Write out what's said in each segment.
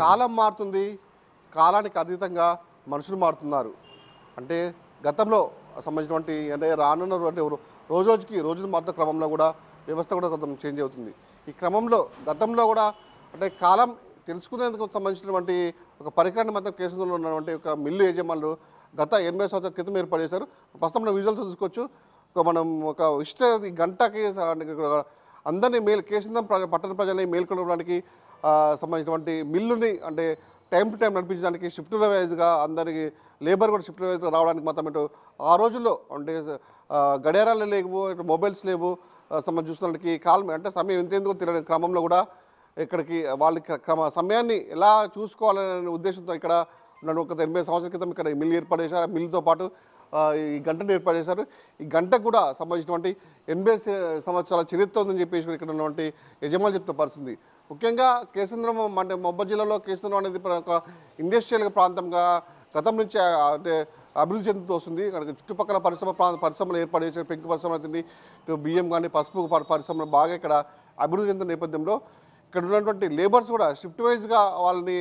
కాలం మారుతుంది, కాలానికి అతీతంగా మనుషులు మారుతున్నారు. అంటే గతంలో సంబంధించినటువంటి అంటే రానున్న అంటే రోజుకి రోజులు మారుతున్న క్రమంలో కూడా వ్యవస్థ కూడా కొంచెం చేంజ్ అవుతుంది. ఈ క్రమంలో గతంలో కూడా అంటే కాలం తెలుసుకునేందుకు సంబంధించినటువంటి ఒక పరికరాన్ని మాత్రం కేసులో ఉన్నటువంటి ఒక మిల్లు యజమానులు గత 80 సంవత్సరాల క్రితం ఏర్పాటు చేశారు. ప్రస్తుతం మనం విజువల్స్ చూసుకోవచ్చు. మనం ఒక గంటకి అందరినీ కేసింద్రం పట్టణ ప్రజల్ని మేల్కొనడానికి సంబంధించినటువంటి మిల్లుని అంటే టైం టు టైం నడిపించడానికి షిఫ్ట్ వైజ్గా అందరికీ లేబర్ కూడా షిఫ్ట్ వైజ్గా రావడానికి మాత్రం ఇటు ఆ రోజుల్లో అంటే గడియారాలు లేవు, ఇటు మొబైల్స్ లేవు. సంబంధించి చూసినకి అంటే సమయం ఎంతెందుకు తెలియని క్రమంలో కూడా ఇక్కడికి వాళ్ళకి సమయాన్ని ఎలా చూసుకోవాలనే ఉద్దేశంతో ఇక్కడ ఉన్న ఒక 80 సంవత్సరాల క్రితం ఇక్కడ మిల్లు ఏర్పాటు చేశారు. మిల్లుతో పాటు ఈ గంటను ఏర్పాటు చేశారు. ఈ గంటకు కూడా సంబంధించినటువంటి 80 సంవత్సరాల చరిత్ర ఉందని చెప్పేసి ఇక్కడ ఉన్నటువంటి యజమానులు చెప్తున్న పరిస్థితి. ముఖ్యంగా కేసంద్రం అంటే మొబ్బ జిల్లాలో కేసంద్రం అనేది ఒక ఇండస్ట్రియల్ ప్రాంతంగా గతం నుంచి అంటే అభివృద్ధి చెందుతూ వస్తుంది. అక్కడ చుట్టుపక్కల పరిశ్రమలు ఏర్పాటు చేశారు. పెంకు పరిశ్రమ అవుతుంది, బియ్యం కానీ పసుపు పరిశ్రమలు బాగా ఇక్కడ అభివృద్ధి చెందిన నేపథ్యంలో ఇక్కడ ఉన్నటువంటి లేబర్స్ కూడా షిఫ్ట్ వైజ్గా వాళ్ళని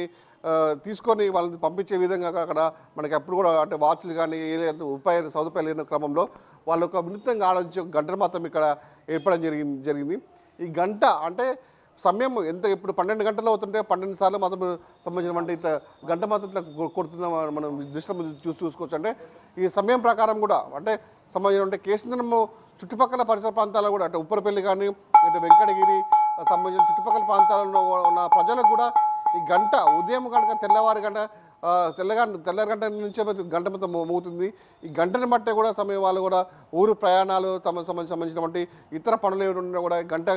తీసుకొని వాళ్ళని పంపించే విధంగా అక్కడ మనకి అప్పుడు కూడా అంటే వాచ్లు కానీ సదుపాయాలు లేని క్రమంలో వాళ్ళు ఒక వినూత్నంగా ఆలోచించి ఒక గంటను మాత్రం ఇక్కడ ఏర్పడడం జరిగింది. ఈ గంట అంటే సమయం ఇప్పుడు 12 గంటలు అవుతుంటే 12 సార్లు మాత్రం సంబంధించినటువంటి గంట మాత్రం ఇట్లా కొడుతున్న మనం దృష్టిలో చూసుకోవచ్చు. అంటే ఈ సమయం ప్రకారం కూడా అంటే సంబంధించిన కేసంద్రము చుట్టుపక్కల పరిసర ప్రాంతాల్లో కూడా అంటే ఉప్పరపల్లి కానీ అంటే వెంకటగిరి సంబంధించిన చుట్టుపక్కల ప్రాంతాలలో ఉన్న ప్రజలకు కూడా ఈ గంట ఉదయం కనుక తెల్లవారు గంట నుంచే గంట మొత్తం మోగుతుంది. ఈ గంటను బట్టే కూడా సమయం వాళ్ళు కూడా ఊరు ప్రయాణాలు సంబంధించినటువంటి ఇతర పనులు ఏమైనా కూడా గంట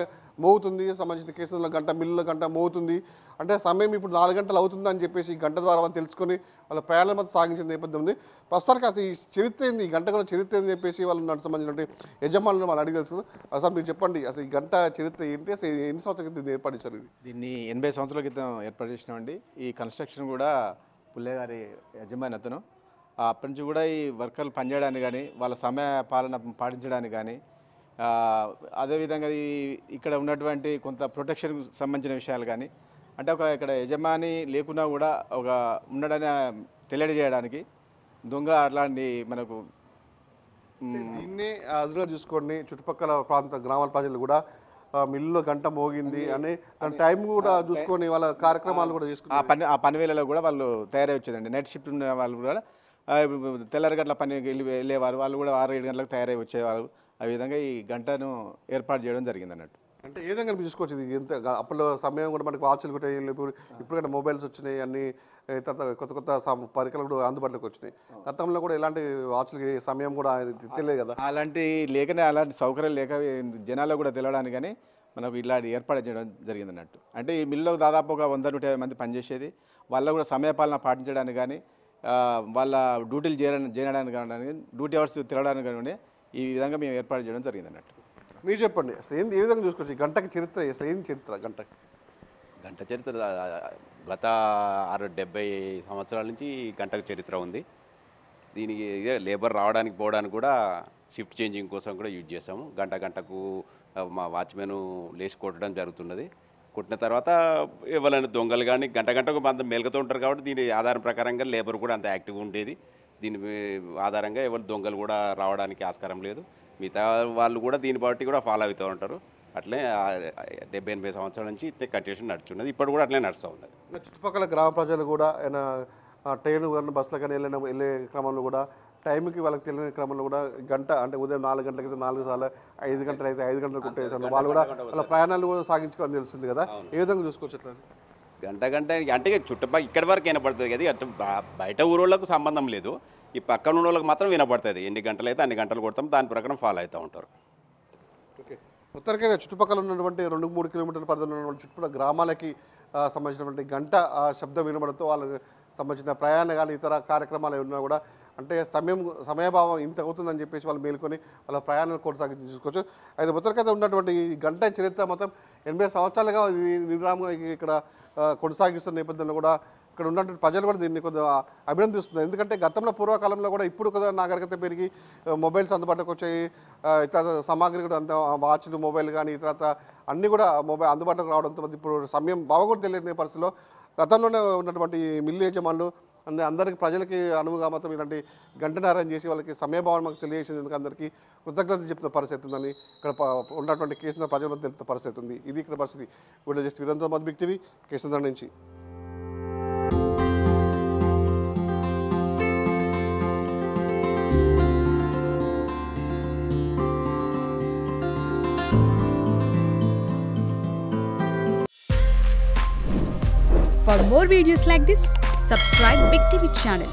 మోగుతుంది. సంబంధించిన కేసుల్లో గంట మిల్లులో గంట మోగుతుంది. అంటే సమయం ఇప్పుడు 4 గంటలు అవుతుంది అని చెప్పేసి ఈ గంట ద్వారా వాళ్ళు తెలుసుకొని వాళ్ళ ప్రయాణం మొత్తం సాగించిన నేపథ్యం ఉంది. ప్రస్తుతానికి అసలు ఈ చరిత్ర ఏంది, ఈ గంట కూడా చరిత్ర ఏంది చెప్పేసి వాళ్ళు సంబంధించినటువంటి యజమానులను వాళ్ళు అడిగి తెలుసు. అసలు మీరు చెప్పండి, అసలు ఈ గంట చరిత్ర ఏంటి, అసలు ఎన్ని సంవత్సరాల క్రితం ఏర్పాటు చేశారు? దీన్ని 80 సంవత్సరాల క్రితం ఏర్పాటు చేసినామండి. ఈ కన్స్ట్రక్షన్ కూడా పుల్లయ్య గారి యజమాని అతను. అప్పటి నుంచి కూడా ఈ వర్కర్లు పనిచేయడానికి కానీ వాళ్ళ సమయ పాలన పాటించడానికి కానీ అదేవిధంగా ఇక్కడ ఉన్నటువంటి కొంత ప్రొటెక్షన్కి సంబంధించిన విషయాలు కానీ అంటే ఇక్కడ యజమాని లేకున్నా కూడా ఒక ఉండడని తెలియజేయడానికి దొంగ అట్లాంటి మనకు దీన్ని అదుగా చూసుకోండి. చుట్టుపక్కల గ్రామాల ప్రజలు కూడా మిల్లులో గంట మోగింది అని టైం కూడా చూసుకొని వాళ్ళ కార్యక్రమాలు కూడా చేసుకుని ఆ పని వేళలో కూడా వాళ్ళు తయారై వచ్చేదండి. నైట్ షిఫ్ట్ ఉన్న వాళ్ళు కూడా తెల్లారి గంటల పనికి వెళ్ళేవారు, వాళ్ళు కూడా 6-7 గంటలకు తయారై వచ్చేవారు. ఆ విధంగా ఈ గంటను ఏర్పాటు చేయడం జరిగింది అన్నట్టు. అంటే ఏ విధంగా చూసుకోవచ్చు ఇది ఎంత అప్పట్లో సమయం కూడా మనకి వాచ్లు కూడా ఇప్పుడు మొబైల్స్ వచ్చినాయి, అన్ని తర్వాత కొత్త పరికరాలు కూడా అందుబాటులోకి వచ్చినాయి. గతంలో కూడా ఎలాంటి వాచ్లకి సమయం కూడా తెలియదు కదా. అలాంటి సౌకర్యాలు లేక జనాల్లో కూడా తెలియడానికి కానీ మనకు ఇలాంటి ఏర్పాటు చేయడం జరిగింది అన్నట్టు. అంటే ఈ మిల్లులో దాదాపు ఒక 100-150 మంది పనిచేసేది. వాళ్ళ కూడా సమయపాలన పాటించడానికి కానీ వాళ్ళ డ్యూటీలు చేయడానికి కానీ డ్యూటీ అవర్స్ తిరగడానికి కానీ ఈ విధంగా మేము ఏర్పాటు చేయడం జరిగింది అన్నట్టు. మీరు చెప్పండి, అసలు ఏ విధంగా చూసుకోవచ్చు ఈ గంటకి చరిత్ర, అసలు ఏం చరిత్ర గంట చరిత్ర గత 60-70 సంవత్సరాల నుంచి గంటకు చరిత్ర ఉంది. దీనికి లేబర్ రావడానికి పోవడానికి కూడా షిఫ్ట్ చేంజింగ్ కోసం కూడా యూజ్ చేస్తాము. గంటకు మా వాచ్మెన్ లేచి కొట్టడం జరుగుతున్నది. కొట్టిన తర్వాత ఎవరైనా దొంగలు కానీ గంటకు అంత మేలుకుతూ ఉంటారు కాబట్టి దీని ఆధారం ప్రకారంగా లేబర్ కూడా అంత యాక్టివ్గా ఉండేది. దీని ఆధారంగా ఎవరు దొంగలు కూడా రావడానికి ఆస్కారం లేదు. మిగతా వాళ్ళు కూడా దీన్ని బట్టి కూడా ఫాలో అవుతూ ఉంటారు. అట్లే 70-80 సంవత్సరాల నుంచి కంటిన్యూషన్ నడుచున్నది. ఇప్పుడు కూడా అట్లే నడుస్తూ ఉన్నది. చుట్టుపక్కల గ్రామ ప్రజలు కూడా ట్రైన్ కానీ బస్సులు కానీ వెళ్ళే క్రమంలో కూడా టైంకి వాళ్ళకి తెలియని క్రమంలో కూడా గంట అంటే ఉదయం 4 గంటలకి 4 సార్లు, 5 గంటలు అయితే 5 గంటలు కుట్టేసారు. వాళ్ళు కూడా వాళ్ళ ప్రయాణాలు కూడా సాగించుకోవాలని తెలుస్తుంది కదా. ఏ విధంగా చూసుకోవచ్చు అట్లా గంట అంటే చుట్టుపక్కల ఇక్కడి వరకు వినపడుతుంది కదా. అటు బయట ఊరోళ్ళకు సంబంధం లేదు. ఈ పక్కన ఉన్న వాళ్ళకి మాత్రం వినపడుతుంది. ఎన్ని గంటలు అయితే అన్ని గంటలు కొడతాం, దాని ప్రకారం ఫాలో అవుతూ ఉంటారు. ఓకే, ఉత్తరకైతే చుట్టుపక్కల ఉన్నటువంటి 2-3 కిలోమీటర్ల పరిధిలో ఉన్నటువంటి చుట్టుపక్కల గ్రామాలకి సంబంధించినటువంటి గంట శబ్దం వినబడుతూ వాళ్ళకి సంబంధించిన ప్రయాణ కానీ ఇతర కార్యక్రమాలు ఏమన్నా కూడా అంటే సమయభావం ఇంత అవుతుందని చెప్పేసి వాళ్ళు మేలుకొని వాళ్ళ ప్రయాణాలు కొనసాగించి చూసుకోవచ్చు. అయితే ఉత్తరకైతే ఉన్నటువంటి ఈ గంట చరిత్ర మొత్తం 80 సంవత్సరాలుగా నిర్రామంగా ఇక్కడ కొనసాగిస్తున్న నేపథ్యంలో కూడా ఇక్కడ ఉన్నటువంటి ప్రజలు కూడా దీన్ని కొద్దిగా అభినందిస్తున్నారు. ఎందుకంటే గతంలో పూర్వకాలంలో కూడా ఇప్పుడు కొద్దిగా నాగరికత పెరిగి మొబైల్స్ అందుబాటులోకి వచ్చాయి, ఇతర సామాగ్రి కూడా అంత వాచ్లు మొబైల్ కానీ ఇతర అన్నీ కూడా మొబైల్ అందుబాటులోకి రావడంతో ఇప్పుడు సమయం బాగా తెలియని పరిస్థితిలో గతంలోనే ఉన్నటువంటి మిల్లు యజమానులు అందరికీ ప్రజలకి అనువుగా మాత్రం ఇలాంటి గంటను అరేంజ్ చేసి వాళ్ళకి సమయభావం మాకు తెలియజేసేందుకు అందరికీ కృతజ్ఞతలు చెప్తున్న పరిస్థితి ఉందని ఇక్కడ ఉన్నటువంటి కేసుల ప్రజల మధ్య తెలుపుతున్న పరిస్థితి ఉంది. ఇది ఇక్కడ పరిస్థితి. వీళ్ళు జస్ట్ వీరంతో మంది బిగ్ టీవీ కేసుల నుంచి. For more videos like this, subscribe Big TV channel.